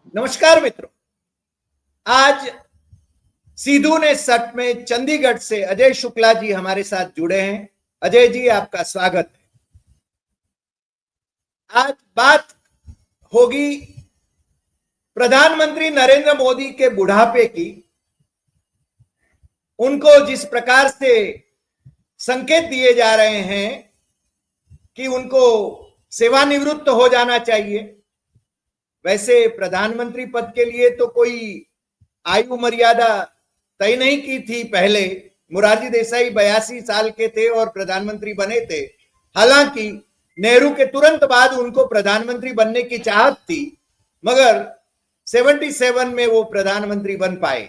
नमस्कार मित्रों, आज सीधू ने सट में चंडीगढ़ से अजय शुक्ला जी हमारे साथ जुड़े हैं। अजय जी, आपका स्वागत है। आज बात होगी प्रधानमंत्री नरेंद्र मोदी के बुढ़ापे की। उनको जिस प्रकार से संकेत दिए जा रहे हैं कि उनको सेवानिवृत्त हो जाना चाहिए, वैसे प्रधानमंत्री पद के लिए तो कोई आयु मर्यादा तय नहीं की थी। पहले मोरारजी देसाई 82 साल के थे और प्रधानमंत्री बने थे। हालांकि नेहरू के तुरंत बाद उनको प्रधानमंत्री बनने की चाहत थी, मगर 77 में वो प्रधानमंत्री बन पाए।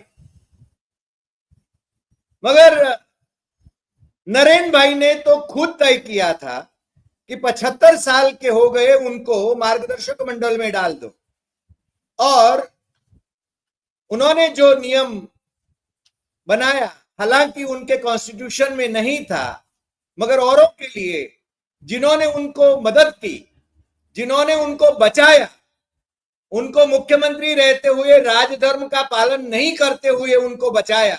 मगर नरेंद्र भाई ने तो खुद तय किया था कि 75 साल के हो गए, उनको मार्गदर्शक मंडल में डाल दो। और उन्होंने जो नियम बनाया, हालांकि उनके कॉन्स्टिट्यूशन में नहीं था, मगर औरों के लिए, जिन्होंने उनको मदद की, जिन्होंने उनको बचाया, उनको मुख्यमंत्री रहते हुए राजधर्म का पालन नहीं करते हुए उनको बचाया,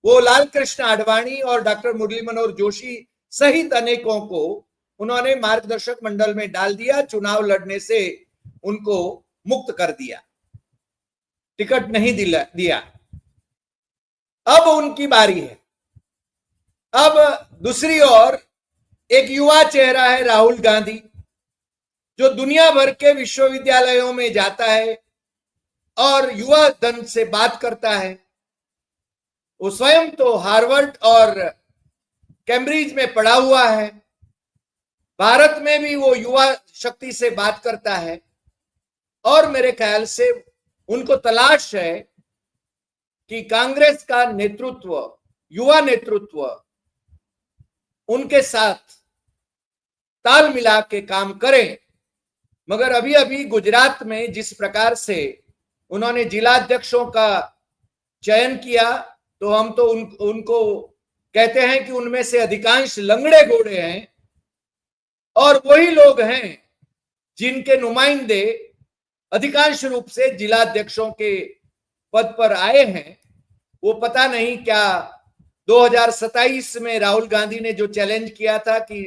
वो लाल कृष्ण आडवाणी और डॉक्टर मुरली मनोहर जोशी सहित अनेकों को उन्होंने मार्गदर्शक मंडल में डाल दिया। चुनाव लड़ने से उनको मुक्त कर दिया, टिकट नहीं दिया। अब उनकी बारी है। अब दूसरी ओर एक युवा चेहरा है राहुल गांधी, जो दुनिया भर के विश्वविद्यालयों में जाता है और युवा दल से बात करता है। वो स्वयं तो हार्वर्ड और कैम्ब्रिज में पढ़ा हुआ है। भारत में भी वो युवा शक्ति से बात करता है और मेरे ख्याल से उनको तलाश है कि कांग्रेस का नेतृत्व, युवा नेतृत्व उनके साथ ताल मिला के काम करें। मगर अभी अभी गुजरात में जिस प्रकार से उन्होंने जिलाध्यक्षों का चयन किया, तो हम तो उनको कहते हैं कि उनमें से अधिकांश लंगड़े घोड़े हैं और वही लोग हैं जिनके नुमाइंदे अधिकांश रूप से जिलाध्यक्षों के पद पर आए हैं। वो पता नहीं क्या 2027 में राहुल गांधी ने जो चैलेंज किया था कि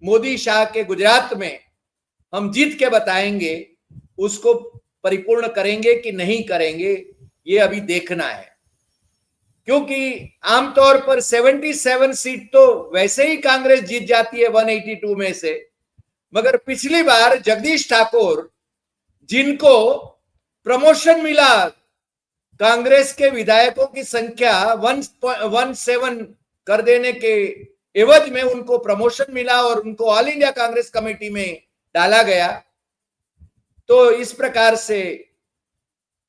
मोदी शाह के गुजरात में हम जीत के बताएंगे, उसको परिपूर्ण करेंगे कि नहीं करेंगे, ये अभी देखना है। क्योंकि आमतौर पर 77 सीट तो वैसे ही कांग्रेस जीत जाती है 182 में से, मगर पिछली बार जगदीश ठाकुर, जिनको प्रमोशन मिला, कांग्रेस के विधायकों की संख्या 117 कर देने के एवज में उनको प्रमोशन मिला और उनको ऑल इंडिया कांग्रेस कमेटी में डाला गया। तो इस प्रकार से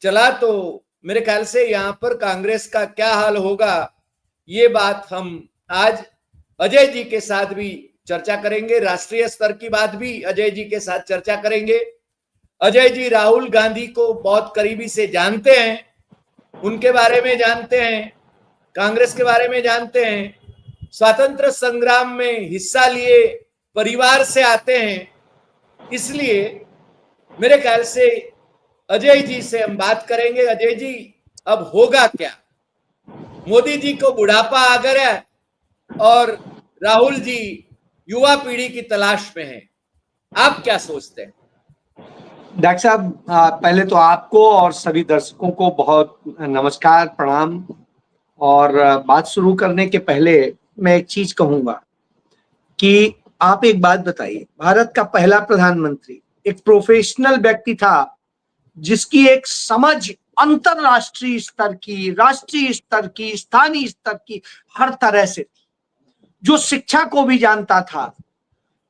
चला, तो मेरे ख्याल से यहां पर कांग्रेस का क्या हाल होगा, ये बात हम आज अजय जी के साथ भी चर्चा करेंगे। राष्ट्रीय स्तर की बात भी अजय जी के साथ चर्चा करेंगे। अजय जी राहुल गांधी को बहुत करीबी से जानते हैं, उनके बारे में जानते हैं, कांग्रेस के बारे में जानते हैं, स्वतंत्र संग्राम में हिस्सा लिए परिवार से आते हैं। इसलिए मेरे ख्याल से अजय जी से हम बात करेंगे। अजय जी, अब होगा क्या? मोदी जी को बुढ़ापा आ गया और राहुल जी युवा पीढ़ी की तलाश में हैं। आप क्या सोचते हैं? डॉक्टर साहब, पहले तो आपको और सभी दर्शकों को बहुत नमस्कार, प्रणाम। और बात शुरू करने के पहले मैं एक चीज कहूंगा कि आप एक बात बताइए, भारत का पहला प्रधानमंत्री एक प्रोफेशनल व्यक्ति था, जिसकी एक समझ अंतरराष्ट्रीय स्तर की, राष्ट्रीय स्तर की, स्थानीय स्तर की, हर तरह से, जो शिक्षा को भी जानता था,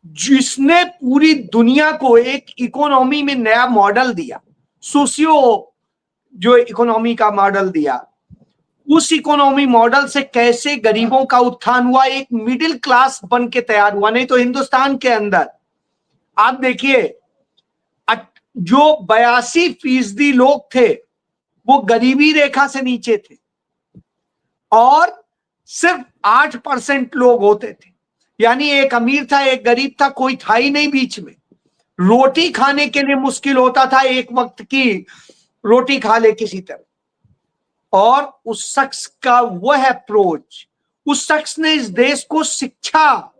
जिसने पूरी दुनिया को एक इकोनॉमी में नया मॉडल दिया, सोशियो जो इकोनॉमी का मॉडल दिया, उस इकोनॉमी मॉडल से कैसे गरीबों का उत्थान हुआ, एक मिडिल क्लास बन के तैयार हुआ। नहीं तो हिंदुस्तान के अंदर आप देखिए, जो 82% लोग थे वो गरीबी रेखा से नीचे थे और सिर्फ 8% लोग होते थे, यानी एक अमीर था, एक गरीब था, कोई था ही नहीं बीच में। रोटी खाने के लिए मुश्किल होता था, एक वक्त की रोटी खा ले किसी तरह। और उस शख्स का वह अप्रोच, उस शख्स ने इस देश को शिक्षा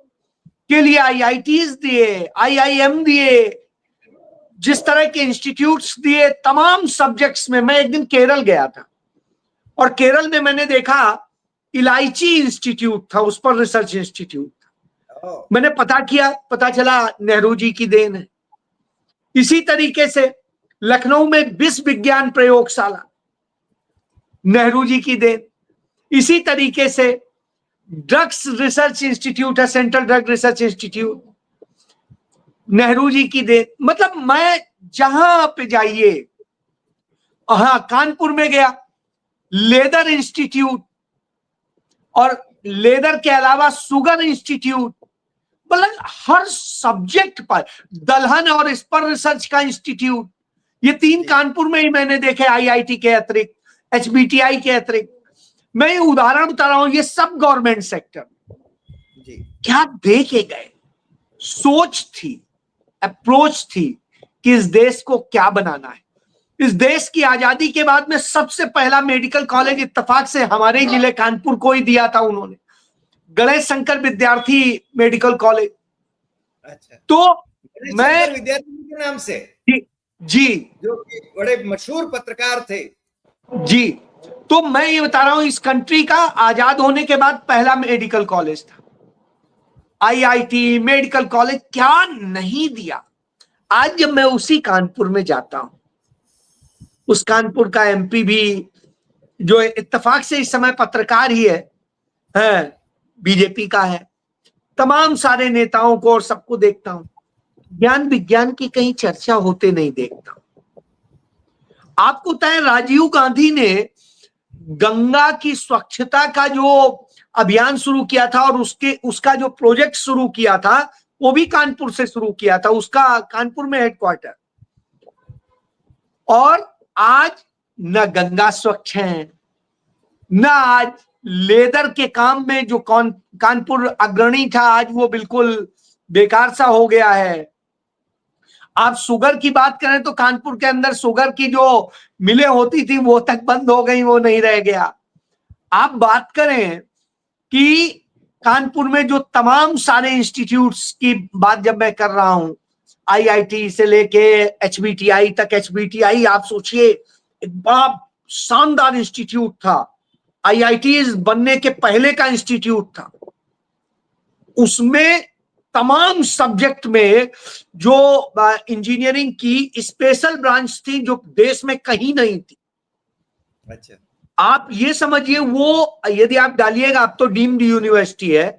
के लिए आईआईटीज दिए, आईआईएम दिए, जिस तरह के इंस्टीट्यूट्स दिए तमाम सब्जेक्ट्स में। मैं एक दिन केरल गया था और केरल में मैंने देखा इलायची इंस्टीट्यूट था, उस पर रिसर्च इंस्टीट्यूट था। मैंने पता किया, पता चला नेहरू जी की देन है। इसी तरीके से लखनऊ में विश्व विज्ञान प्रयोगशाला, नेहरू जी की देन। इसी तरीके से ड्रग्स रिसर्च इंस्टीट्यूट है, central drug research institute, Nehru ji की देन। मतलब मैं जहां पे जाइए, हाँ कानपुर में गया, लेदर इंस्टीट्यूट, और लेदर के अलावा शुगर इंस्टीट्यूट, मतलब हर सब्जेक्ट पर, दलहन और इस पर रिसर्च का इंस्टीट्यूट, ये 3 कानपुर में ही मैंने देखे, आईआईटी के अतिरिक्त, एचबीटीआई के अतिरिक्त। मैं ये उदाहरण बता रहा हूं, ये सब गवर्नमेंट सेक्टर। क्या दे के गए? सोच थी, अप्रोच थी कि इस देश को क्या बनाना है। इस देश की आजादी के बाद में सबसे पहला मेडिकल कॉलेज इत्तेफाक से हमारे जिले कानपुर को ही दिया था उन्होंने, गणेश शंकर विद्यार्थी मेडिकल कॉलेज। अच्छा, तो मैं विद्यार्थी के नाम से, जी जो कि बड़े मशहूर पत्रकार थे। जी, तो मैं ये बता रहा हूं, इस कंट्री का आजाद होने के बाद पहला मेडिकल कॉलेज था। आईआईटी, मेडिकल कॉलेज क्या नहीं दिया। आज जब मैं उसी कानपुर में जाता हूं, उस कानपुर का एमपी भी, जो इत्तेफाक से इस समय पत्रकार ही है, बीजेपी का है, तमाम सारे नेताओं को और सबको देखता हूं, ज्ञान विज्ञान की कहीं चर्चा होते नहीं देखता। आपको पता है राजीव गांधी ने गंगा की स्वच्छता का जो अभियान शुरू किया था, और उसका जो प्रोजेक्ट शुरू किया था, वो भी कानपुर से शुरू किया था, उसका कानपुर में हेडक्वार्टर। और आज न गंगा स्वच्छ है, न आज लेदर के काम में जो कानपुर अग्रणी था, आज वो बिल्कुल बेकार सा हो गया है। आप शुगर की बात करें तो कानपुर के अंदर शुगर की जो मिलें होती थी वो तक बंद हो गई, वो नहीं रह गया। आप बात करें कि कानपुर में जो तमाम सारे इंस्टीट्यूट्स की बात जब मैं कर रहा हूं, आईआईटी से लेके एचबीटीआई तक, एचबीटीआई आप सोचिए एक बड़ा शानदार इंस्टीट्यूट था, आईआईटी बनने के पहले का इंस्टीट्यूट था। उसमें तमाम सब्जेक्ट में जो इंजीनियरिंग की स्पेशल ब्रांच थी, जो देश में कहीं नहीं थी। अच्छा, आप ये समझिए, वो यदि आप डालिएगा, आप तो डीम्ड यूनिवर्सिटी है,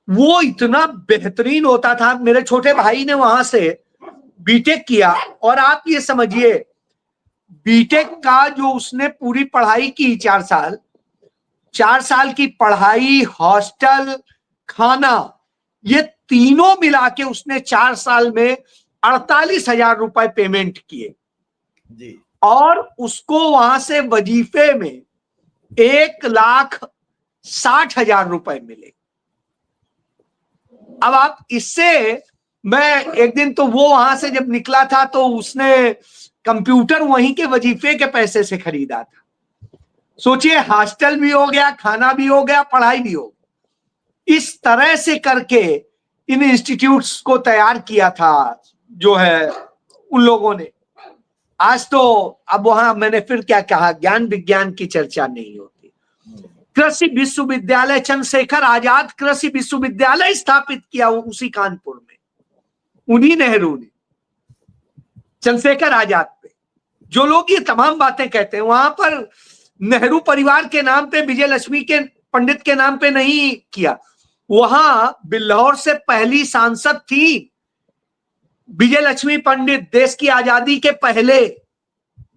वो इतना बेहतरीन होता था। मेरे छोटे भाई ने वहां से बीटेक किया, और आप ये समझिए बीटेक का जो उसने पूरी पढ़ाई की, 4 साल की पढ़ाई, हॉस्टल, खाना, ये तीनों मिला के उसने 4 साल में 48,000 रुपए पेमेंट किए जी, और उसको वहां से वजीफे में 1,60,000 रुपए मिले। अब आप इससे, मैं एक दिन तो वो वहां से जब निकला था तो उसने कंप्यूटर वहीं के वजीफे के पैसे से खरीदा था। सोचिए, हॉस्टल भी हो गया, खाना भी हो गया, पढ़ाई भी हो गया। इस तरह से करके इन इंस्टीट्यूट्स को तैयार किया था जो है उन लोगों ने। आज तो अब वहां मैंने फिर क्या कहा, ज्ञान विज्ञान की चर्चा नहीं होती। कृषि विश्वविद्यालय, चंद्रशेखर आजाद कृषि विश्वविद्यालय स्थापित किया उसी कानपुर में, उन्हीं नेहरू ने, चंद्रशेखर आजाद पे। जो लोग ये तमाम बातें कहते हैं, वहां पर नेहरू परिवार के नाम पे, विजय लक्ष्मी के पंडित के नाम पे नहीं किया। वहां बिल्हौर से पहली सांसद थी विजय लक्ष्मी पंडित, देश की आजादी के पहले।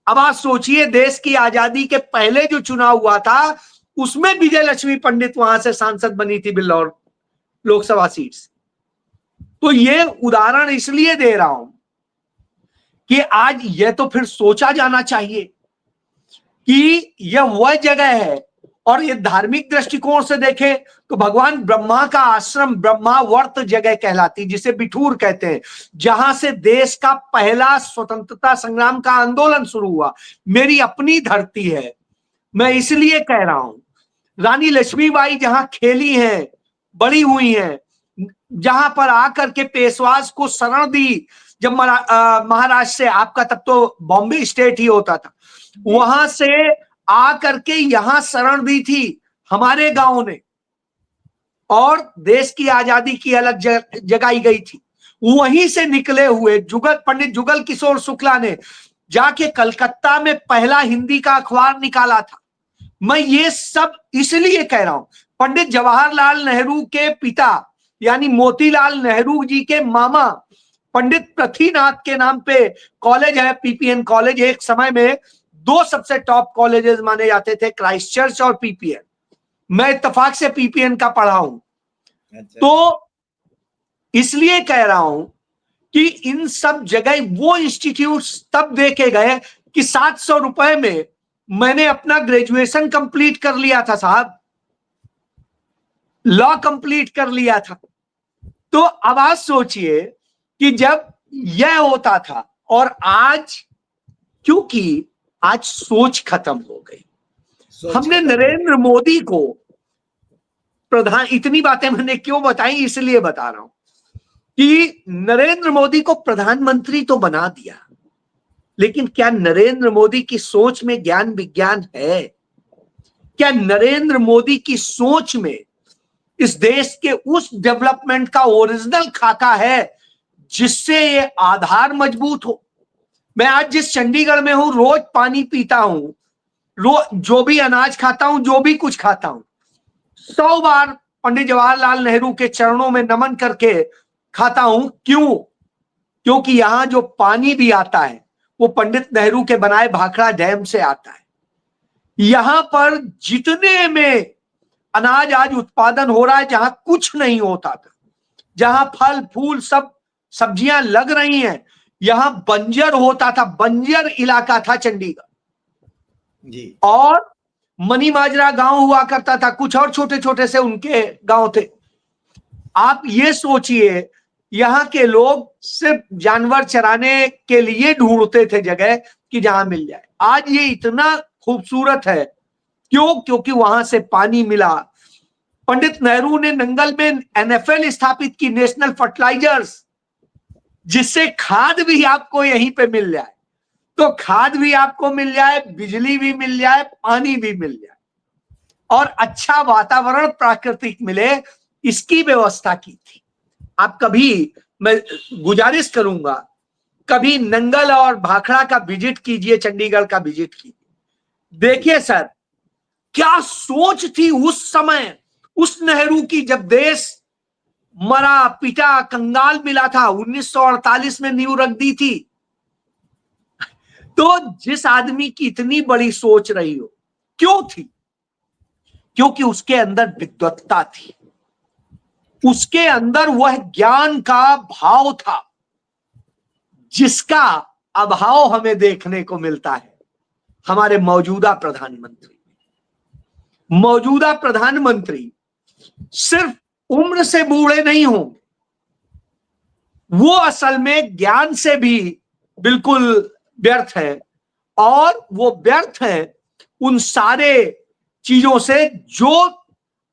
अब आप सोचिए, देश की आजादी के पहले जो चुनाव हुआ था उसमें विजय लक्ष्मी पंडित वहां से सांसद बनी थी बिल्हौर लोकसभा सीट से। तो ये उदाहरण इसलिए दे रहा हूं कि आज यह तो फिर सोचा जाना चाहिए कि यह वह जगह है, और ये धार्मिक दृष्टिकोण से देखें तो भगवान ब्रह्मा का आश्रम ब्रह्मावर्त जगह कहलाती, जिसे बिठूर कहते हैं, जहां से देश का पहला स्वतंत्रता संग्राम का आंदोलन शुरू हुआ। मेरी अपनी धरती है, मैं इसलिए कह रहा हूं। रानी लक्ष्मीबाई जहां खेली हैं, बड़ी हुई हैं, जहां पर आकर के पेशवाज को शरण दी, जब महाराष्ट्र से, आपका तब तो बॉम्बे स्टेट ही होता था, वहां से आकर के यहां शरण दी थी हमारे गांव ने, और देश की आजादी की अलग जगाई गई थी। वहीं से निकले हुए पंडित जुगल किशोर शुक्ला ने जाके कलकत्ता में पहला हिंदी का अखबार निकाला था। मैं ये सब इसलिए कह रहा हूं, पंडित जवाहरलाल नेहरू के पिता यानी मोतीलाल नेहरू जी के मामा पंडित पृथ्वीनाथ के नाम पे कॉलेज है, पीपीएन कॉलेज। एक समय में दो सबसे टॉप कॉलेजेस माने जाते थे, क्राइस्ट चर्च और पीपीएन। मैं इत्तेफाक से पीपीएन का पढ़ा हूं। तो इसलिए कह रहा हूं कि इन सब जगह वो इंस्टीट्यूट तब देखे गए कि 700 रुपए में मैंने अपना ग्रेजुएशन कंप्लीट कर लिया था साहब, लॉ कंप्लीट कर लिया था। तो अब आप सोचिए कि जब यह होता था, और आज क्योंकि आज सोच खत्म हो गई, हमने नरेंद्र मोदी को प्रधान, इतनी बातें मैंने क्यों बताई इसलिए बता रहा हूं कि नरेंद्र मोदी को प्रधानमंत्री तो बना दिया, लेकिन क्या नरेंद्र मोदी की सोच में ज्ञान विज्ञान है? क्या नरेंद्र मोदी की सोच में इस देश के उस डेवलपमेंट का ओरिजिनल खाका है जिससे ये आधार मजबूत हो? मैं आज जिस चंडीगढ़ में हूं, रोज पानी पीता हूं, रोज जो भी अनाज खाता हूं, जो भी कुछ खाता हूं, 100 बार पंडित जवाहरलाल नेहरू के चरणों में नमन करके खाता हूं। क्यों? क्योंकि यहां जो पानी भी आता है वो पंडित नेहरू के बनाए भाखड़ा डैम से आता है। यहां पर जितने में अनाज आज उत्पादन हो रहा है, जहां कुछ नहीं होता था, जहां फल फूल सब सब्जियां लग रही हैं, यहां बंजर होता था, बंजर इलाका था चंडीगढ़ जी। और मनी माजरा गांव हुआ करता था, कुछ और छोटे छोटे से उनके गांव थे। आप ये सोचिए, यहां के लोग सिर्फ जानवर चराने के लिए ढूंढते थे जगह कि जहां मिल जाए। आज ये इतना खूबसूरत है, क्यों? क्योंकि वहां से पानी मिला। पंडित नेहरू ने नंगल में एनएफएल स्थापित की, नेशनल फर्टिलाइजर्स, जिससे खाद भी आपको यहीं पे मिल जाए। तो खाद भी आपको मिल जाए, बिजली भी मिल जाए, पानी भी मिल जाए, और अच्छा वातावरण प्राकृतिक मिले, इसकी व्यवस्था की थी। आप कभी, मैं गुजारिश करूंगा, कभी नंगल और भाखड़ा का विजिट कीजिए, चंडीगढ़ का विजिट कीजिए। देखिए सर, क्या सोच थी उस समय उस नेहरू की, जब देश मरा पिटा कंगाल मिला था, 1948 में नींव रख दी थी। तो जिस आदमी की इतनी बड़ी सोच रही हो, क्यों थी? क्योंकि उसके अंदर विद्वत्ता थी, उसके अंदर वह ज्ञान का भाव था जिसका अभाव हमें देखने को मिलता है हमारे मौजूदा प्रधानमंत्री। मौजूदा प्रधानमंत्री सिर्फ उम्र से बूढ़े नहीं होंगे, वो असल में ज्ञान से भी बिल्कुल व्यर्थ है, और वो व्यर्थ है उन सारे चीजों से जो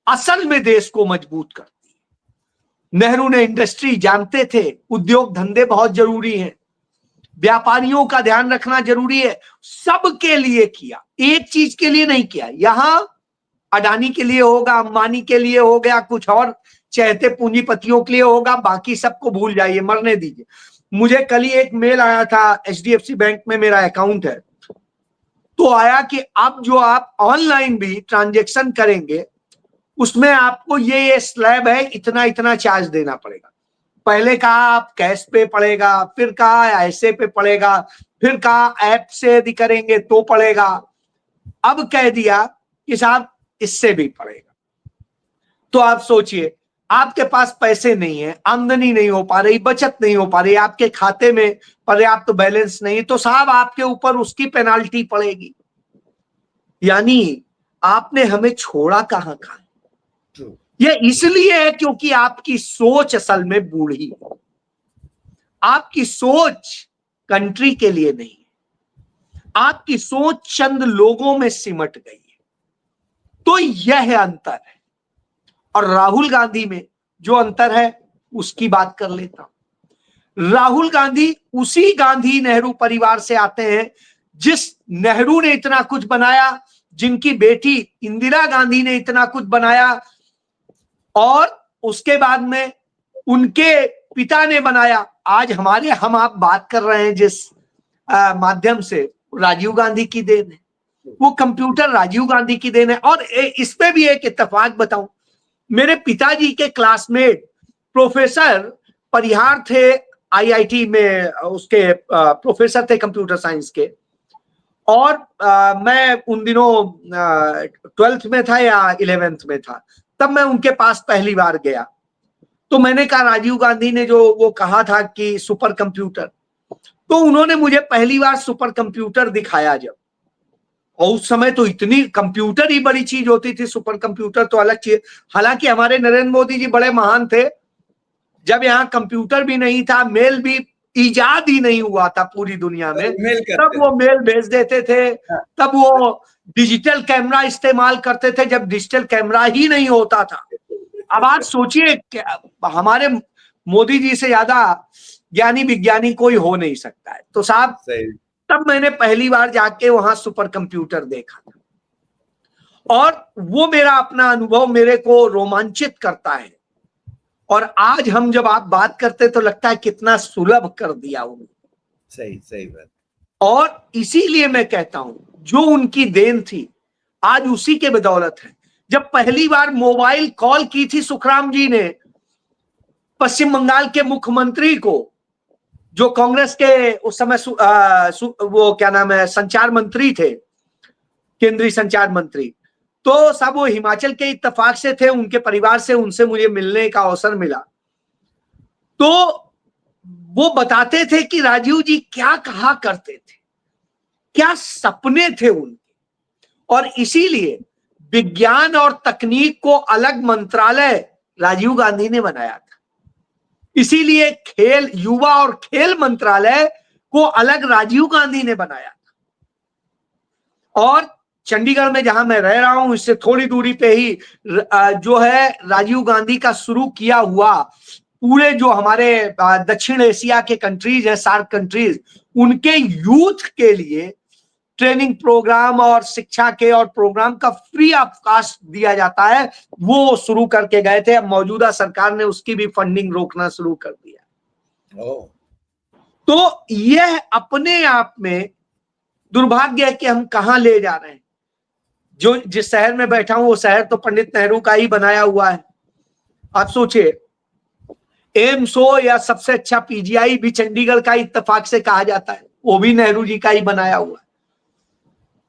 असल में देश को मजबूत करती है। नेहरू ने इंडस्ट्री जानते थे, उद्योग धंधे बहुत जरूरी हैं, व्यापारियों का ध्यान रखना जरूरी है, सबके लिए किया, एक चीज के लिए नहीं किया। यहां अडानी के लिए होगा, अंबानी के लिए हो गया, कुछ और चहते पूंजीपतियों के लिए होगा, बाकी सबको भूल जाइए, मरने दीजिए। मुझे कल ही एक मेल आया था, एचडीएफसी बैंक में मेरा अकाउंट है, तो आया कि अब जो आप ऑनलाइन भी ट्रांजैक्शन करेंगे उसमें आपको ये स्लैब है, इतना इतना चार्ज देना पड़ेगा। पहले कहा आप कैश पे पड़ेगा, फिर कहा ऐसे पे पड़ेगा, फिर कहा ऐप से यदि करेंगे तो पड़ेगा, अब कह दिया कि साहब इससे भी पड़ेगा। तो आप सोचिए, आपके पास पैसे नहीं है, आमदनी नहीं हो पा रही, बचत नहीं हो पा रही, आपके खाते में पर्याप्त बैलेंस नहीं, तो साहब आपके ऊपर उसकी पेनाल्टी पड़ेगी। यानी आपने हमें छोड़ा कहां कहां। True. यह इसलिए है क्योंकि आपकी सोच असल में बूढ़ी है। आपकी सोच कंट्री के लिए नहीं है, आपकी सोच चंद लोगों में सिमट गई है। तो यह अंतर है। और राहुल गांधी में जो अंतर है उसकी बात कर लेता हूं। राहुल गांधी उसी गांधी नेहरू परिवार से आते हैं जिस नेहरू ने इतना कुछ बनाया, जिनकी बेटी इंदिरा गांधी ने इतना कुछ बनाया, और उसके बाद में उनके पिता ने बनाया। आज हम आप बात कर रहे हैं जिस माध्यम से, राजीव गांधी की देन है। वो कंप्यूटर राजीव गांधी की देन है। और इस पे भी एक इत्तेफाक बताऊं, मेरे पिताजी के क्लासमेट प्रोफेसर परिहार थे, आईआईटी में उसके प्रोफेसर थे कंप्यूटर साइंस के। और मैं उन दिनों 12th में था या 11th में था, तब मैं उनके पास पहली बार गया। तो मैंने कहा राजीव गांधी ने जो वो कहा था कि सुपर कंप्यूटर, तो उन्होंने मुझे पहली बार सुपर कंप्यूटर दिखाया जब। और उस समय तो इतनी कंप्यूटर ही बड़ी चीज होती थी, सुपर कंप्यूटर तो अलग चीज। हालांकि हमारे नरेंद्र मोदी जी बड़े महान थे, जब यहाँ कंप्यूटर भी नहीं था, मेल भी इजाद ही नहीं हुआ था पूरी दुनिया में, तब वो मेल भेज देते थे। तब वो डिजिटल कैमरा इस्तेमाल करते थे जब डिजिटल कैमरा ही नहीं होता था। अब आप सोचिए, हमारे मोदी जी से ज्यादा ज्ञानी विज्ञानी कोई हो नहीं सकता है। तो साहब, तब मैंने पहली बार जाके वहां सुपर कंप्यूटर देखा था, और वो मेरा अपना अनुभव मेरे को रोमांचित करता है। और आज हम जब आप बात करते तो लगता है कितना सुलभ कर दिया उन्होंने। सही बात। और इसीलिए मैं कहता हूं जो उनकी देन थी आज उसी के बदौलत है। जब पहली बार मोबाइल कॉल की थी सुखराम जी ने पश्चिम बंगाल के मुख्यमंत्री को, जो कांग्रेस के उस समय वो क्या नाम है, संचार मंत्री थे, केंद्रीय संचार मंत्री, तो सब वो हिमाचल के इत्तेफाक से थे, उनके परिवार से, उनसे मुझे मिलने का अवसर मिला। तो वो बताते थे कि राजीव जी क्या कहा करते थे, क्या सपने थे उनके। और इसीलिए विज्ञान और तकनीक को अलग मंत्रालय राजीव गांधी ने बनाया था। इसीलिए खेल, युवा और खेल मंत्रालय को अलग राजीव गांधी ने बनाया था। और चंडीगढ़ में जहां मैं रह रहा हूं, इससे थोड़ी दूरी पे ही जो है राजीव गांधी का शुरू किया हुआ, पूरे जो हमारे दक्षिण एशिया के कंट्रीज है, सार्क कंट्रीज, उनके यूथ के लिए ट्रेनिंग प्रोग्राम और शिक्षा के और प्रोग्राम का फ्री ऑफ कॉस्ट दिया जाता है, वो शुरू करके गए थे। अब मौजूदा सरकार ने उसकी भी फंडिंग रोकना शुरू कर दिया। तो यह अपने आप में दुर्भाग्य है कि हम कहां ले जा रहे हैं। जो जिस शहर में बैठा हूं वो शहर तो पंडित नेहरू का ही बनाया हुआ है। आप सोचिए, एम्स हो या सबसे अच्छा पीजीआई भी चंडीगढ़ का इत्तेफाक से कहा जाता है, वो भी नेहरू जी का ही बनाया हुआ है।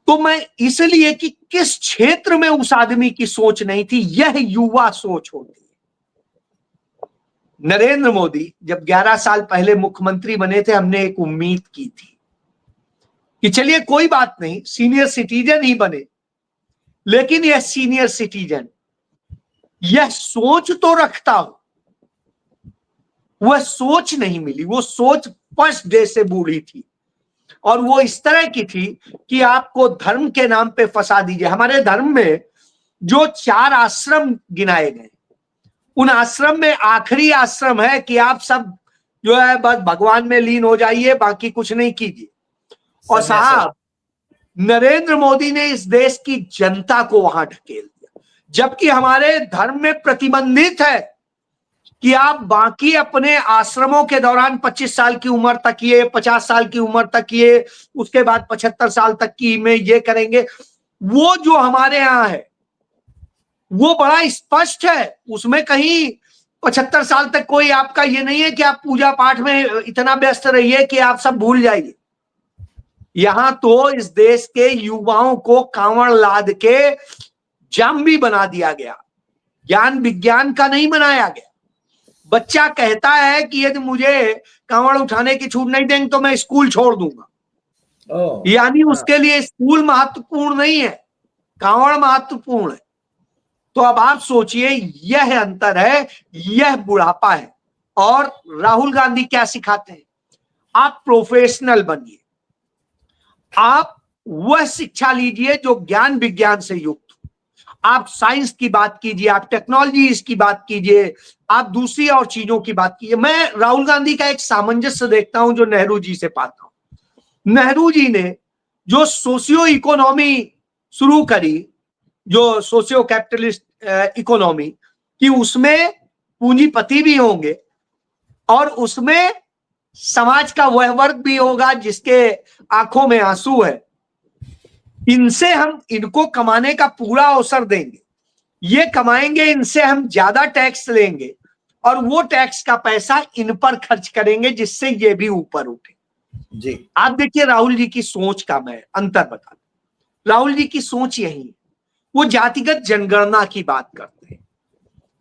तो मैं इसलिए कि किस क्षेत्र में उस आदमी की सोच नहीं थी, यह युवा सोच होती है। नरेंद्र मोदी जब 11 साल पहले मुख्यमंत्री बने थे, हमने एक उम्मीद की थी कि चलिए कोई बात नहीं, सीनियर सिटीजन ही बने, लेकिन यह सीनियर सिटीजन यह सोच तो रखता हो, वह सोच नहीं मिली। वो सोच फर्स्ट डे से बूढ़ी थी, और वो इस तरह की थी कि आपको धर्म के नाम पे फंसा दीजिए। हमारे धर्म में जो 4 आश्रम गिनाए गए, उन आश्रम में आखिरी आश्रम है कि आप सब जो है बस भगवान में लीन हो जाइए, बाकी कुछ नहीं कीजिए। और साहब, नरेंद्र मोदी ने इस देश की जनता को वहां ढकेल दिया, जबकि हमारे धर्म में प्रतिबंधित है कि आप बाकी अपने आश्रमों के दौरान 25 साल की उम्र तक ये, 50 साल की उम्र तक ये, उसके बाद 75 साल तक की में ये करेंगे। वो जो हमारे यहाँ है वो बड़ा स्पष्ट है, उसमें कहीं 75 साल तक कोई आपका ये नहीं है कि आप पूजा पाठ में इतना व्यस्त रहिए कि आप सब भूल जाइए। यहां तो इस देश के युवाओं को कांवड़ लाद के जाम्बी बना दिया गया, ज्ञान विज्ञान का नहीं बनाया गया। बच्चा कहता है कि यदि मुझे कांवड़ उठाने की छूट नहीं देंगे तो मैं स्कूल छोड़ दूंगा। यानी उसके लिए स्कूल महत्वपूर्ण नहीं है, कांवड़ महत्वपूर्ण है। तो अब आप सोचिए, यह अंतर है, यह बुढ़ापा है। और राहुल गांधी क्या सिखाते हैं? आप प्रोफेशनल बनिए, आप वह शिक्षा लीजिए जो ज्ञान विज्ञान से युक्त हो। आप साइंस की बात कीजिए, आप टेक्नोलॉजी की बात कीजिए, आप दूसरी और चीजों की बात कीजिए। मैं राहुल गांधी का एक सामंजस्य देखता हूं जो नेहरू जी से पाता हूं। नेहरू जी ने जो सोशियो इकोनॉमी शुरू करी, जो सोशियो कैपिटलिस्ट इकोनॉमी कि उसमें पूंजीपति भी होंगे और उसमें समाज का वह वर्ग भी होगा जिसके आंखों में आंसू है, इनको कमाने का पूरा अवसर देंगे, ये कमाएंगे, इनसे हम ज्यादा टैक्स लेंगे और वो टैक्स का पैसा इन पर खर्च करेंगे जिससे ये भी ऊपर उठे। जी, आप देखिए राहुल जी की सोच का मैं अंतर बता दूं। राहुल जी की सोच यही है, वो जातिगत जनगणना की बात करते हैं।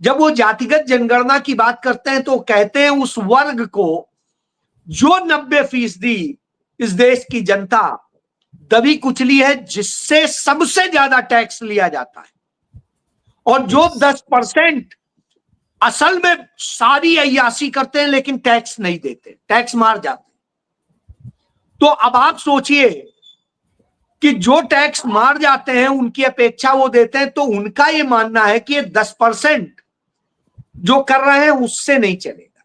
जब वो जातिगत जनगणना की बात करते हैं तो कहते हैं उस वर्ग को जो 90% इस देश की जनता दबी कुचली है, जिससे सबसे ज्यादा टैक्स लिया जाता है, और जो 10% असल में सारी अय्याशी करते हैं लेकिन टैक्स नहीं देते, टैक्स मार जाते हैं। तो अब आप सोचिए कि जो टैक्स मार जाते हैं उनकी अपेक्षा वो देते हैं, तो उनका ये मानना है कि ये 10% जो कर रहे हैं उससे नहीं चलेगा,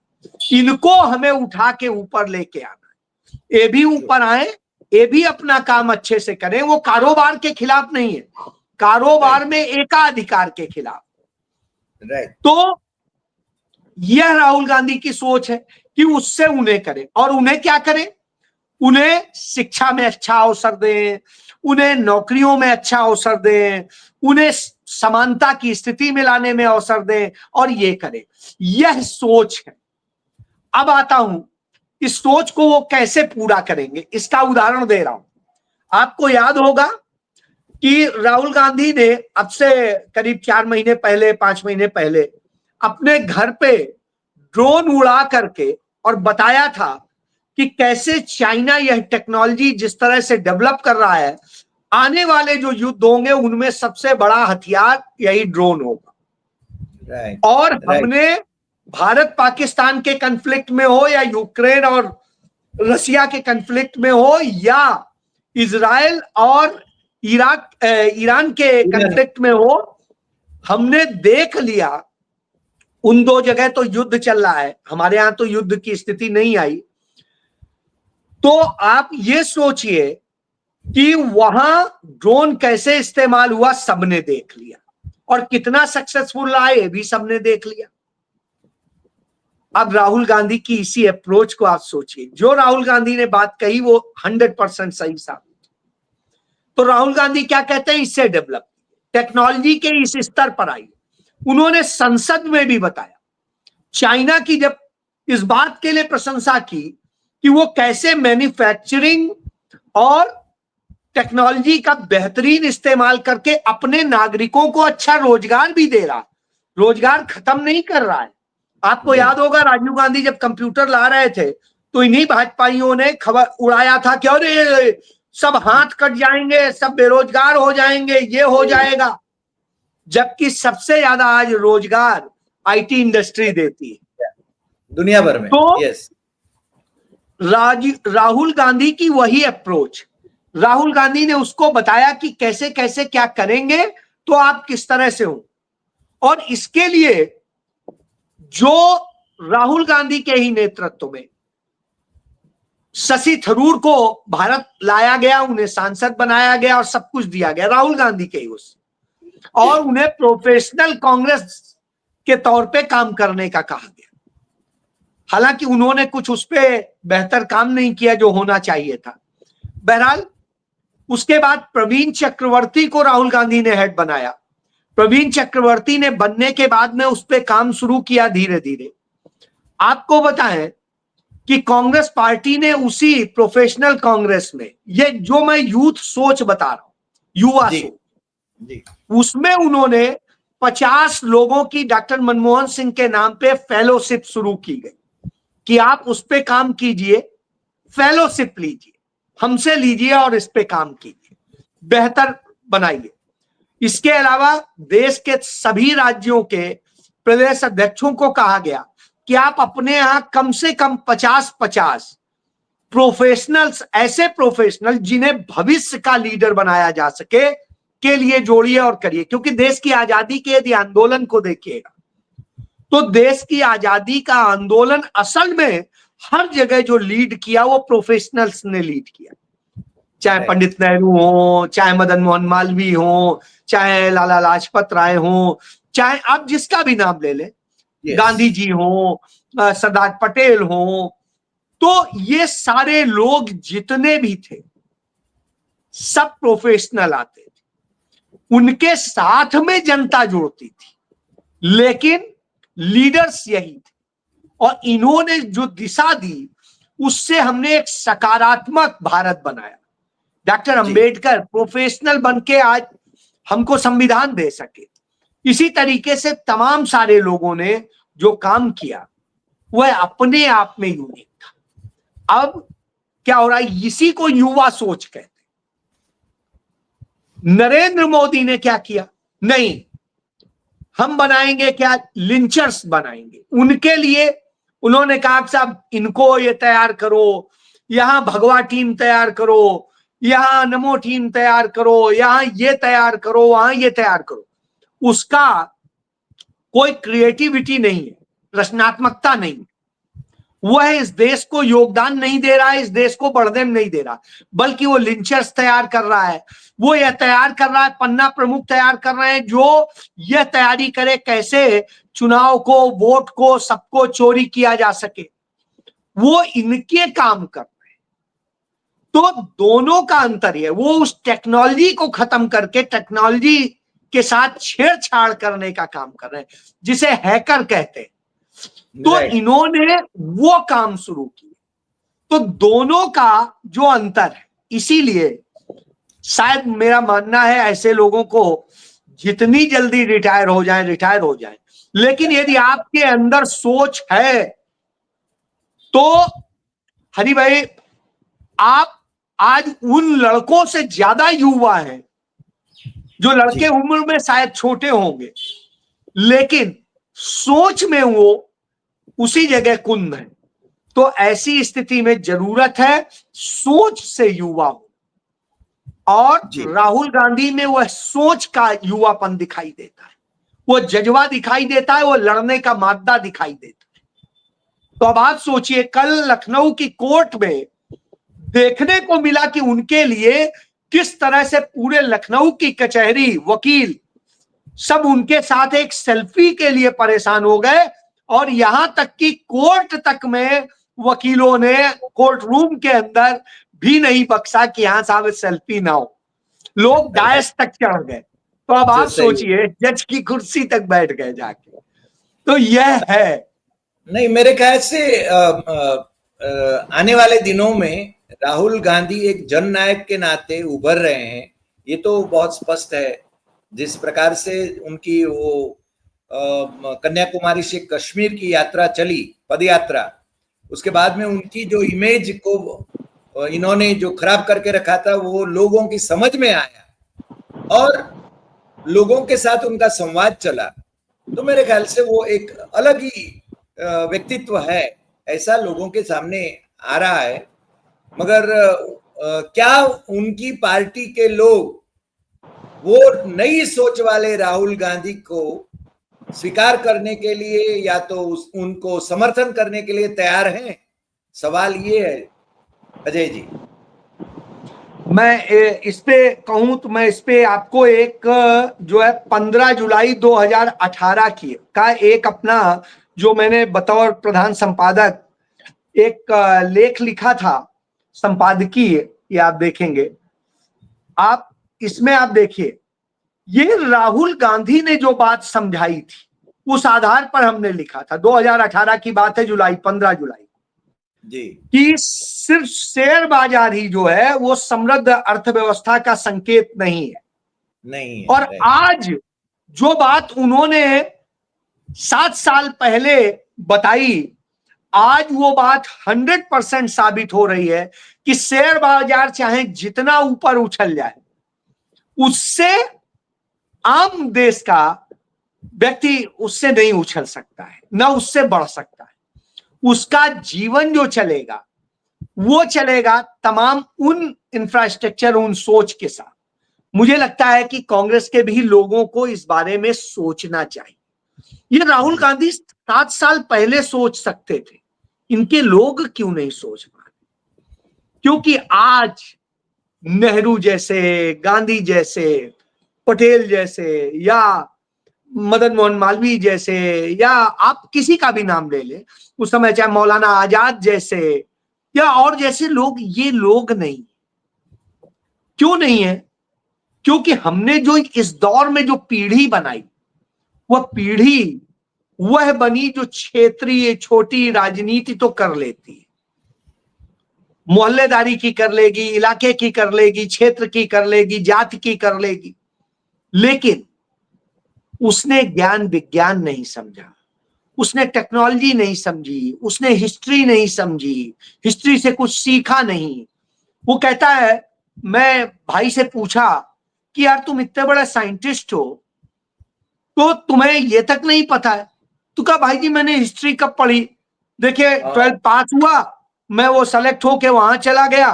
इनको हमें उठा के ऊपर लेके आना है। ये भी ऊपर आए, ये भी अपना काम अच्छे से करें। वो कारोबार के खिलाफ नहीं है, कारोबार में एकाधिकार के खिलाफ। राइट। तो यह राहुल गांधी की सोच है कि उससे उन्हें करें, और उन्हें क्या करें? उन्हें शिक्षा में अच्छा अवसर दें, उन्हें नौकरियों में अच्छा अवसर दें, उन्हें समानता की स्थिति में लाने में अवसर दें, और ये करें। यह सोच है। अब आता हूं इस सोच को वो कैसे पूरा करेंगे, इसका उदाहरण दे रहा हूं। आपको याद होगा कि राहुल गांधी ने अब से करीब 4 महीने पहले, 5 महीने पहले अपने घर पे ड्रोन उड़ा करके और बताया था कि कैसे चाइना यह टेक्नोलॉजी जिस तरह से डेवलप कर रहा है, आने वाले जो युद्ध होंगे उनमें सबसे बड़ा हथियार यही ड्रोन होगा। राइट। और हमने भारत पाकिस्तान के कन्फ्लिक्ट में हो, या यूक्रेन और रसिया के कन्फ्लिक्ट में हो, या इजराइल और ईरान के कन्फ्लिक्ट में हो, हमने देख लिया उन दो जगह तो युद्ध चल रहा है, हमारे यहां तो युद्ध की स्थिति नहीं आई। तो आप ये सोचिए कि वहां ड्रोन कैसे इस्तेमाल हुआ, सबने देख लिया, और कितना सक्सेसफुल रहा ये भी सबने देख लिया। अब राहुल गांधी की इसी अप्रोच को आप सोचिए, जो राहुल गांधी ने बात कही वो 100% सही साबित। तो राहुल गांधी क्या कहते हैं? इससे डेवलप टेक्नोलॉजी के इस स्तर पर आई। उन्होंने संसद में भी बताया, चाइना की जब इस बात के लिए प्रशंसा की कि वो कैसे मैन्युफैक्चरिंग और टेक्नोलॉजी का बेहतरीन इस्तेमाल करके अपने नागरिकों को अच्छा रोजगार भी दे रहा, रोजगार खत्म नहीं कर रहा है। आपको याद होगा राजीव गांधी जब कंप्यूटर ला रहे थे तो इन्हीं भाजपाइयों ने खबर उड़ाया था कि अरे सब हाथ कट जाएंगे, सब बेरोजगार हो जाएंगे, ये हो जाएगा, जबकि सबसे ज्यादा आज रोजगार आईटी इंडस्ट्री देती है दुनिया भर में। तो यस, राहुल गांधी की वही अप्रोच, राहुल गांधी ने उसको बताया कि कैसे कैसे क्या करेंगे तो आप किस तरह से हो। और इसके लिए जो राहुल गांधी के ही नेतृत्व में शशि थरूर को भारत लाया गया, उन्हें सांसद बनाया गया और सब कुछ दिया गया राहुल गांधी के ही उस, और उन्हें प्रोफेशनल कांग्रेस के तौर पे काम करने का कहा गया। हालांकि उन्होंने कुछ उस पर बेहतर काम नहीं किया जो होना चाहिए था। बहरहाल उसके बाद प्रवीण चक्रवर्ती को राहुल गांधी ने हेड बनाया। प्रवीण चक्रवर्ती ने बनने के बाद में उस पर काम शुरू किया धीरे धीरे। आपको बताएं कि कांग्रेस पार्टी ने उसी प्रोफेशनल कांग्रेस में, ये जो मैं यूथ सोच बता रहा हूं, युवा सोच, उसमें उन्होंने 50 लोगों की डॉक्टर मनमोहन सिंह के नाम पे फेलोशिप शुरू की गई कि आप उस पे काम कीजिए, फेलोशिप लीजिए, हमसे लीजिए और इस पे काम कीजिए, बेहतर बनाइए। इसके अलावा देश के सभी राज्यों के प्रदेश अध्यक्षों को कहा गया कि आप अपने यहां कम से कम 50-50 प्रोफेशनल्स, ऐसे प्रोफेशनल जिन्हें भविष्य का लीडर बनाया जा सके, के लिए जोड़िए और करिए। क्योंकि देश की आजादी के यदि आंदोलन को देखिएगा तो देश की आजादी का आंदोलन असल में हर जगह जो लीड किया वो प्रोफेशनल्स ने लीड किया, चाहे पंडित नेहरू हो, चाहे मदन मोहन मालवीय हो, चाहे लाला लाजपत राय हो, चाहे आप जिसका भी नाम ले लें, गांधी जी हो, सरदार पटेल हो, तो ये सारे लोग जितने भी थे सब प्रोफेशनल आते थे, उनके साथ में जनता जुड़ती थी, लेकिन लीडर्स यही थे। और इन्होंने जो दिशा दी उससे हमने एक सकारात्मक भारत बनाया। डॉक्टर अंबेडकर प्रोफेशनल बनके आज हमको संविधान दे सके। इसी तरीके से तमाम सारे लोगों ने जो काम किया वह अपने आप में यूनिक था। अब क्या हो रहा है, इसी को युवा सोच कहते। नरेंद्र मोदी ने क्या किया, नहीं हम बनाएंगे क्या, लिंचर्स बनाएंगे। उनके लिए उन्होंने कहा कि साहब इनको ये तैयार करो, यहां भगवा टीम तैयार करो, यहां नमो टीम तैयार करो, यहां ये तैयार करो, वहां ये तैयार करो। उसका कोई क्रिएटिविटी नहीं है, रचनात्मकता नहीं, वह इस देश को योगदान नहीं दे रहा है, इस देश को बढ़ने नहीं दे रहा, बल्कि वो लिंचर्स तैयार कर रहा है। वो यह तैयार कर रहा है, पन्ना प्रमुख तैयार कर रहे हैं जो यह तैयारी करे कैसे चुनाव को, वोट को, सबको चोरी किया जा सके। वो इनके काम कर रहे हैं। तो दोनों का अंतर है, वो उस टेक्नोलॉजी को खत्म करके टेक्नोलॉजी के साथ छेड़छाड़ करने का काम कर रहे हैं, जिसे हैकर कहते हैं। तो इन्होंने वो काम शुरू किए। तो दोनों का जो अंतर है, इसीलिए शायद मेरा मानना है ऐसे लोगों को जितनी जल्दी रिटायर हो जाए। लेकिन यदि आपके अंदर सोच है तो हरि भाई आप आज उन लड़कों से ज्यादा युवा हैं जो लड़के उम्र में शायद छोटे होंगे, लेकिन सोच में वो उसी जगह कुंद है। तो ऐसी स्थिति में जरूरत है सोच से युवा हो, और राहुल गांधी में वह सोच का युवापन दिखाई देता है, वो जज्बा दिखाई देता है, वो लड़ने का मादा दिखाई देता है। तो अब आप सोचिए, कल लखनऊ की कोर्ट में देखने को मिला कि उनके लिए किस तरह से पूरे लखनऊ की कचहरी, वकील सब उनके साथ एक सेल्फी के लिए परेशान हो गए, और यहां तक कि कोर्ट तक में वकीलों ने कोर्ट रूम के अंदर भी नहीं बख्शा कि यहां साहब सेल्फी ना हो, लोग डायस तक चढ़ गए। तो अब आप सोचिए, जज की कुर्सी तक बैठ गए जाके। तो यह है, नहीं मेरे ख्याल से आने वाले दिनों में राहुल गांधी एक जननायक के नाते उभर रहे हैं, ये तो बहुत स्पष्ट है। जिस प्रकार से उनकी वो कन्याकुमारी से कश्मीर की यात्रा चली, पदयात्रा, उसके बाद में उनकी जो इमेज को इन्होंने जो खराब करके रखा था वो लोगों की समझ में आया और लोगों के साथ उनका संवाद चला। तो मेरे ख्याल से वो एक अलग ही व्यक्तित्व है, ऐसा लोगों के सामने आ रहा है। मगर क्या उनकी पार्टी के लोग वो नई सोच वाले राहुल गांधी को स्वीकार करने के लिए या तो उनको समर्थन करने के लिए तैयार हैं? सवाल ये है अजय जी। मैं इस पे कहूं तो मैं इस पे आपको एक जो है 15 जुलाई 2018 की का एक अपना जो मैंने बतौर प्रधान संपादक एक लेख लिखा था, संपादकीय, ये आप देखेंगे, आप इसमें आप देखिए, ये राहुल गांधी ने जो बात समझाई थी उस आधार पर हमने लिखा था। 2018 की बात है, 15 जुलाई जी, कि सिर्फ शेयर बाजार ही जो है वो समृद्ध अर्थव्यवस्था का संकेत नहीं है। नहीं है। और आज जो बात उन्होंने 7 साल पहले बताई, आज वो बात 100% साबित हो रही है कि शेयर बाजार चाहे जितना ऊपर उछल जाए, उससे आम देश का व्यक्ति उससे नहीं उछल सकता है, ना उससे बढ़ सकता है। उसका जीवन जो चलेगा वो चलेगा तमाम उन इंफ्रास्ट्रक्चर, उन सोच के साथ। मुझे लगता है कि कांग्रेस के भी लोगों को इस बारे में सोचना चाहिए। ये राहुल गांधी 7 साल पहले सोच सकते थे, इनके लोग क्यों नहीं सोच पा रहे? क्योंकि आज नेहरू जैसे, गांधी जैसे, पटेल जैसे, या मदन मोहन मालवीय जैसे, या आप किसी का भी नाम ले ले उस समय, चाहे मौलाना आजाद जैसे या और जैसे लोग, ये लोग नहीं। क्यों नहीं है? क्योंकि हमने जो इस दौर में जो पीढ़ी बनाई, वह पीढ़ी वह बनी जो क्षेत्रीय छोटी राजनीति तो कर लेती है, मोहल्लेदारी की कर लेगी, इलाके की कर लेगी, क्षेत्र की कर लेगी, जाति की कर लेगी, लेकिन उसने ज्ञान विज्ञान नहीं समझा, उसने टेक्नोलॉजी नहीं समझी, उसने हिस्ट्री नहीं समझी, हिस्ट्री से कुछ सीखा नहीं। वो कहता है, मैं भाई से पूछा कि यार तुम इतने बड़े साइंटिस्ट हो तो तुम्हें ये तक नहीं पता है? तो कहा भाई जी मैंने हिस्ट्री कब पढ़ी, देखिए 12th पास हुआ, मैं वो सेलेक्ट होके वहां चला गया,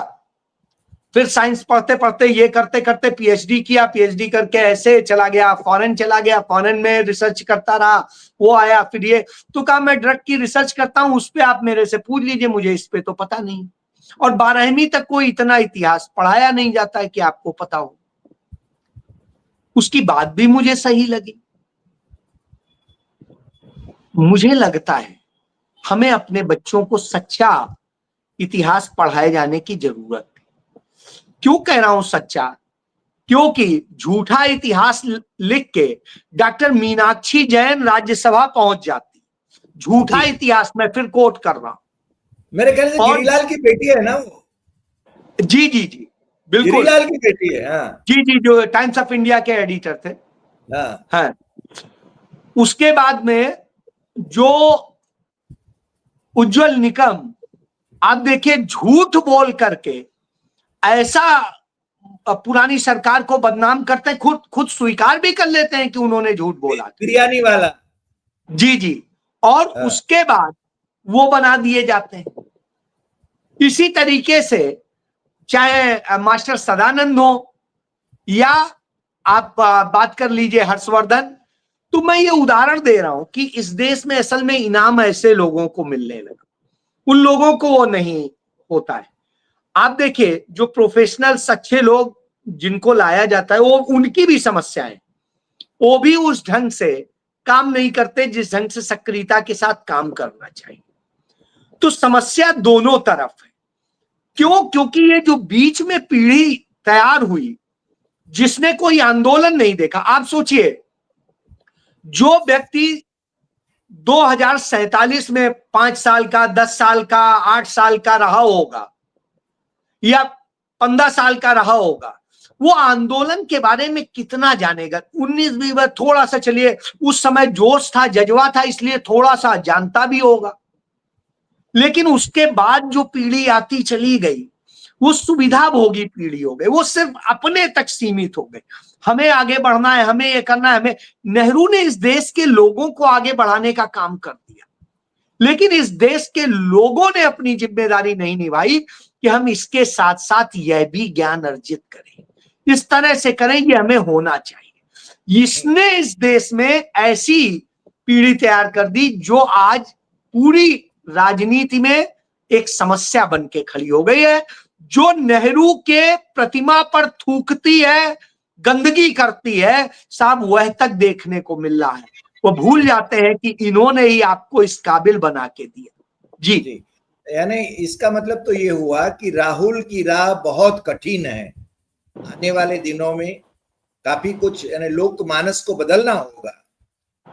फिर साइंस पढ़ते पढ़ते ये करते करते पीएचडी किया, पीएचडी करके ऐसे चला गया, फॉरेन चला गया, फॉरेन में रिसर्च करता रहा, वो आया, फिर ये। तो कहा मैं ड्रग की रिसर्च करता हूं, उस पर आप मेरे से पूछ लीजिए, मुझे इस पे तो पता नहीं। और 12वीं तक कोई इतना इतिहास पढ़ाया नहीं जाता है कि आपको पता हो। उसकी बात भी मुझे सही लगी। मुझे लगता है हमें अपने बच्चों को सच्चा इतिहास पढ़ाए जाने की जरूरत है। क्यों कह रहा हूं सच्चा? क्योंकि झूठा इतिहास लिख के डॉक्टर मीनाक्षी जैन राज्यसभा पहुंच जाती, झूठा इतिहास, मैं फिर कोट कर रहा हूं। मेरे ख्याल से गिरिलाल की बेटी है ना वो? जी जी जी बिल्कुल, गिरिलाल की बेटी है। हाँ जी जी, जो टाइम्स ऑफ इंडिया के एडिटर थे। हाँ। उसके बाद में जो उज्जवल निकम, आप देखिए झूठ बोल करके ऐसा पुरानी सरकार को बदनाम करते हैं, खुद स्वीकार भी कर लेते हैं कि उन्होंने झूठ बोला, बिरयानी वाला। जी जी, और उसके बाद वो बना दिए जाते हैं। इसी तरीके से चाहे मास्टर सदानंद हो या आप बात कर लीजिए हर्षवर्धन, तो मैं ये उदाहरण दे रहा हूं कि इस देश में असल में इनाम ऐसे लोगों को मिलने लगा, उन लोगों को वो नहीं होता है। आप देखिए जो प्रोफेशनल अच्छे लोग जिनको लाया जाता है, वो उनकी भी समस्याएं, वो भी उस ढंग से काम नहीं करते जिस ढंग से सक्रियता के साथ काम करना चाहिए। तो समस्या दोनों तरफ है। क्यों? क्योंकि ये जो बीच में पीढ़ी तैयार हुई जिसने कोई आंदोलन नहीं देखा। आप सोचिए, जो व्यक्ति 2047 में 5 साल का, 10 साल का, 8 साल का रहा होगा या 15 साल का रहा होगा, वो आंदोलन के बारे में कितना जानेगा? 19-20 में थोड़ा सा, चलिए उस समय जोश था, जज्बा था, इसलिए थोड़ा सा जानता भी होगा, लेकिन उसके बाद जो पीढ़ी आती चली गई वो सुविधा भोगी पीढ़ी हो गई, वो सिर्फ अपने तक सीमित हो गई। हमें आगे बढ़ना है, हमें ये करना है, हमें। नेहरू ने इस देश के लोगों को आगे बढ़ाने का काम कर दिया, लेकिन इस देश के लोगों ने अपनी जिम्मेदारी नहीं निभाई कि हम इसके साथ साथ यह भी ज्ञान अर्जित करें, इस तरह से करें, ये हमें होना चाहिए। इसने इस देश में ऐसी पीढ़ी तैयार कर दी जो आज पूरी राजनीति में एक समस्या बन के खड़ी हो गई है, जो नेहरू के प्रतिमा पर थूकती है, गंदगी करती है, साहब वह तक देखने को मिल रहा है। वो भूल जाते हैं कि इन्होंने ही आपको इस काबिल बना के दिया। जी यानी इसका मतलब तो ये हुआ कि राहुल की राह बहुत कठिन है। आने वाले दिनों में काफी कुछ, यानी लोक मानस को बदलना होगा,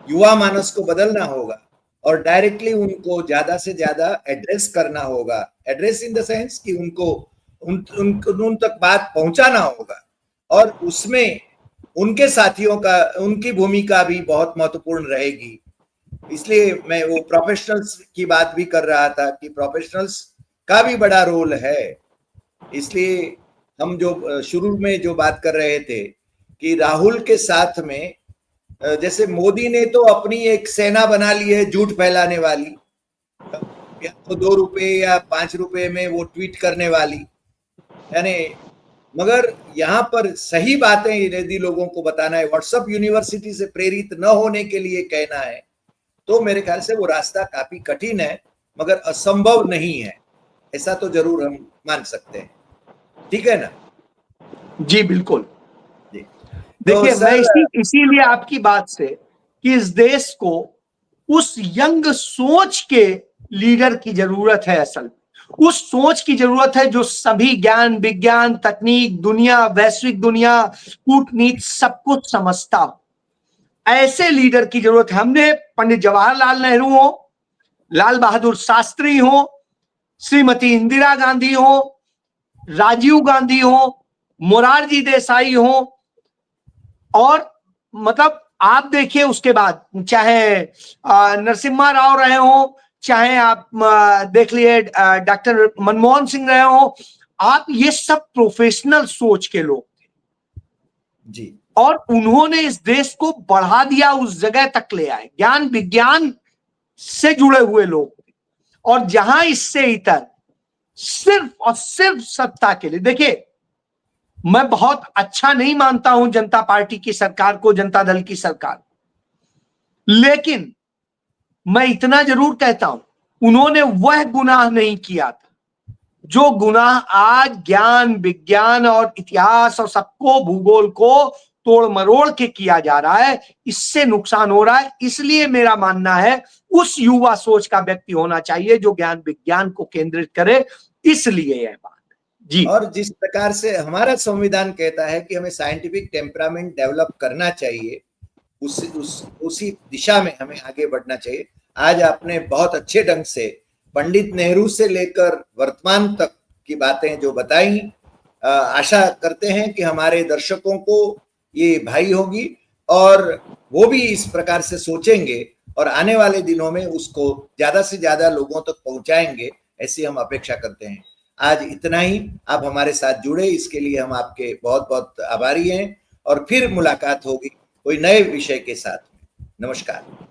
युवा मानस को बदलना होगा, और डायरेक्टली उनको ज्यादा से ज्यादा एड्रेस करना होगा। एड्रेस इन द सेंस कि उनको उन तक बात पहुंचाना होगा, और उसमें उनके साथियों का, उनकी भूमिका भी बहुत महत्वपूर्ण रहेगी। इसलिए मैं वो प्रोफेशनल्स की बात भी कर रहा था कि प्रोफेशनल्स का भी बड़ा रोल है। इसलिए हम जो शुरू में जो बात कर रहे थे कि राहुल के साथ में जैसे मोदी ने तो अपनी एक सेना बना ली है झूठ फैलाने वाली, या तो 2 रुपए या 5 रुपए में वो ट्वीट करने वाली, यानी मगर यहाँ पर सही बातें यदि लोगों को बताना है, व्हाट्सएप यूनिवर्सिटी से प्रेरित न होने के लिए कहना है, तो मेरे ख्याल से वो रास्ता काफी कठिन है मगर असंभव नहीं है, ऐसा तो जरूर हम मान सकते हैं। ठीक है ना? जी बिल्कुल। जी। देखिए, तो मैं सर इसीलिए आपकी बात से कि इस देश को उस यंग सोच के लीडर की जरूरत है, असल उस सोच की जरूरत है जो सभी ज्ञान विज्ञान तकनीक दुनिया वैश्विक दुनिया कूटनीति सब कुछ समझता हो। ऐसे लीडर की जरूरत है। हमने पंडित जवाहरलाल नेहरू हो, लाल बहादुर शास्त्री हो, श्रीमती इंदिरा गांधी हो, राजीव गांधी हो, मोरारजी देसाई हो, और मतलब आप देखिए उसके बाद चाहे नरसिम्हा राव रहे हो, चाहे आप देख लिए डॉक्टर मनमोहन सिंह रहे हो, आप ये सब प्रोफेशनल सोच के लोग जी, और उन्होंने इस देश को बढ़ा दिया, उस जगह तक ले आए। ज्ञान विज्ञान से जुड़े हुए लोग, और जहां इससे इतर सिर्फ और सिर्फ सत्ता के लिए। देखिए, मैं बहुत अच्छा नहीं मानता हूं जनता पार्टी की सरकार को, जनता दल की सरकार, लेकिन मैं इतना जरूर कहता हूं, उन्होंने वह गुनाह नहीं किया था जो गुनाह आज ज्ञान विज्ञान और इतिहास और सबको भूगोल को तोड़ मरोड़ के किया जा रहा है। इससे नुकसान हो रहा है। इसलिए मेरा मानना है उस युवा सोच का व्यक्ति होना चाहिए जो ज्ञान विज्ञान को केंद्रित करे। इसलिए यह बात जी। और जिस प्रकार से हमारा संविधान कहता है कि हमें साइंटिफिक टेम्परामेंट डेवलप करना चाहिए, उसी दिशा में हमें आगे बढ़ना चाहिए। आज आपने बहुत अच्छे ढंग से पंडित नेहरू से लेकर वर्तमान तक की बातें जो बताई, आशा करते हैं कि हमारे दर्शकों को ये भाई होगी और वो भी इस प्रकार से सोचेंगे और आने वाले दिनों में उसको ज्यादा से ज्यादा लोगों तक पहुंचाएंगे, ऐसी हम अपेक्षा करते हैं। आज इतना ही। आप हमारे साथ जुड़े इसके लिए हम आपके बहुत बहुत आभारी हैं और फिर मुलाकात होगी कोई नए विषय के साथ। नमस्कार।